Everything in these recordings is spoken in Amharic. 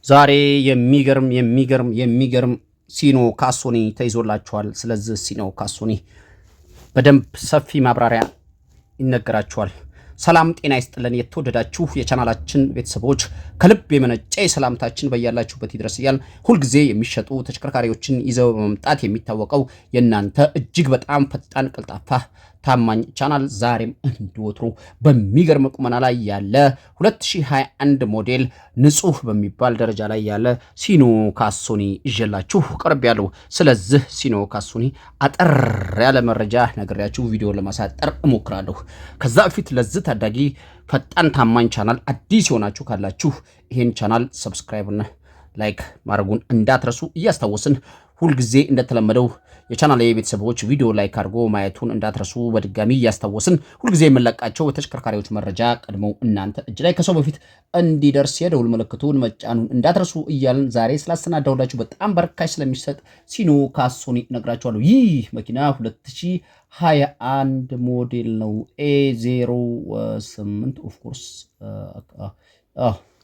ዛሬ የሚገርም ሲኖ ካሶኒ ተይዞላችኋል። ስለዚህ ሲኖ ካሶኒ በደንብ ሰፊ ማብራሪያ ይነገራችኋል። ሰላም ጤና ይስጥልን። የተወደዳችሁ የቻናላችን ቤተሰቦች ከልብ የመነጨ ሰላምታችን በያላችሁበት ይድረስ እያል ሁልጊዜ የሚሸጡ ተሽከርካሪዎችን ይዘው በመምጣት የሚታወቀው የእናንተ እጅግ በጣም ፈጣን ቀልጣፋ ታማኝ ቻናል ዛሬም እንዲወትሩ በሚገርም ቁመና ላይ ያለ 2021 ሞዴል ንጹህ በሚባል ደረጃ ላይ ያለ ሲኖ ካሶኒ ይዤላችሁ ቀርቤያለሁ። ስለዚህ ሲኖ ካሶኒ አጠር ያለ መረጃ ነግሬያችሁ ቪዲዮ ለማሳጠር እሞክራለሁ። ከዛ በፊት ለዚህ ታዳጊ ፈጣን ታማኝ ቻናል አዲስ የሆናችሁ ካላችሁ ይሄን ቻናል ሰብስክራይብ እና ላይክ ማድረጉን እንዳትረሱ እያስታወስን ሁልጊዜ እንደተለመደው የቻናል ቤተሰቦች ቪዲዮ ላይክ አድርጎ ማየቱን እንዳትረሱ በድጋሚ እያስታወስን ሁልጊዜ የምንለቃቸው ተሽከርካሪዎች መረጃ ቀድመው እናንተ እጅ ላይ ከሰው በፊት እንዲደርስ የደውል ምልክቱን መጫኑን እንዳትረሱ እያልን ዛሬ ስላስተናዳሁላችሁ በጣም በርካሽ ስለሚሰጥ ሲኖ ካሶኒ ነግራችኋለሁ። ይህ መኪና 2021 ሞዴል ነው። A08 ኦፍ ኮርስ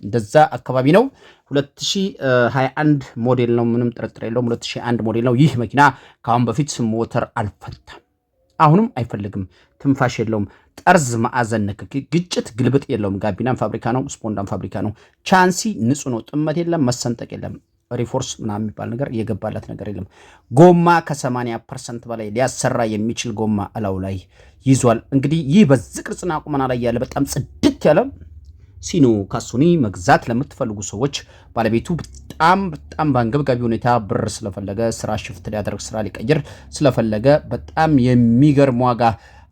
እንደዛ አካባቢ ነው። 2021 ሞዴል ነው። ምንም ጥርጥር የለውም 2001 ሞዴል ነው። ይህ መኪና ከአሁን በፊት ሞተር አልፈታም፣ አሁንም አይፈልግም፣ ትንፋሽ የለውም፣ ጠርዝ ማዕዘን ንክኪ፣ ግጭት ግልብጥ የለውም። ጋቢናም ፋብሪካ ነው፣ ስፖንዳም ፋብሪካ ነው። ቻንሲ ንጹህ ነው፣ ጥመት የለም፣ መሰንጠቅ የለም፣ ሪፎርስ ምናምን የሚባል ነገር የገባለት ነገር የለም። ጎማ ከ80% በላይ ሊያሰራ የሚችል ጎማ እላው ላይ ይዟል። እንግዲህ ይህ በዚህ ቅርጽና ቁመና ላይ ያለ በጣም ጽድት ያለ ሲኖ ካሶኒ መግዛት ለምትፈልጉ ሰዎች ባለቤቱ በጣም በአንገብጋቢ ሁኔታ ብር ስለፈለገ ስራ ሽፍት ሊያደርግ ስራ ሊቀይር ስለፈለገ በጣም የሚገርም ዋጋ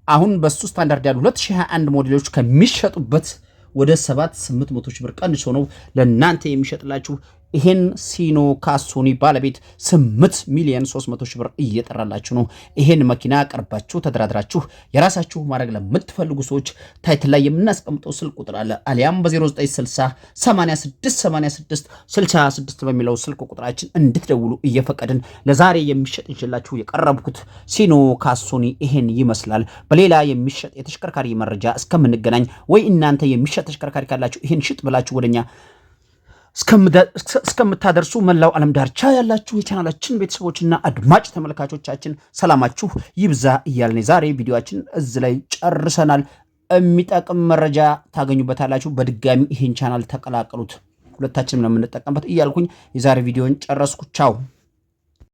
አሁን በሱ ስታንዳርድ ያሉ 2021 ሞዴሎች ከሚሸጡበት ወደ 7-800 ሺህ ብር ቀንሶ ነው ለእናንተ የሚሸጥላችሁ። ይሄን ሲኖ ካሶኒ ባለቤት 8,300,000 ብር እየጠራላችሁ ነው። ይሄን መኪና ቀርባችሁ ተደራድራችሁ የራሳችሁ ማድረግ ለምትፈልጉ ሰዎች ታይትል ላይ የምናስቀምጠው ስልክ ቁጥር አለ። አሊያም በ0960 86 66 በሚለው ስልክ ቁጥራችን እንድትደውሉ እየፈቀድን ለዛሬ የሚሸጥ ይችላችሁ የቀረብኩት ሲኖ ካሶኒ ይሄን ይመስላል። በሌላ የሚሸጥ የተሽከርካሪ መረጃ እስከምንገናኝ ወይ እናንተ የሚሸጥ ተሽከርካሪ ካላችሁ ይሄን ሽጥ ብላችሁ ወደኛ እስከምታደርሱ መላው ዓለም ዳርቻ ያላችሁ የቻናላችን ቤተሰቦችና አድማጭ ተመልካቾቻችን ሰላማችሁ ይብዛ እያልን ዛሬ ቪዲዮአችን እዚህ ላይ ጨርሰናል። የሚጠቅም መረጃ ታገኙበታላችሁ። በድጋሚ ይሄን ቻናል ተቀላቀሉት፣ ሁለታችንም ነው የምንጠቀምበት እያልኩኝ የዛሬ ቪዲዮን ጨረስኩ። ቻው።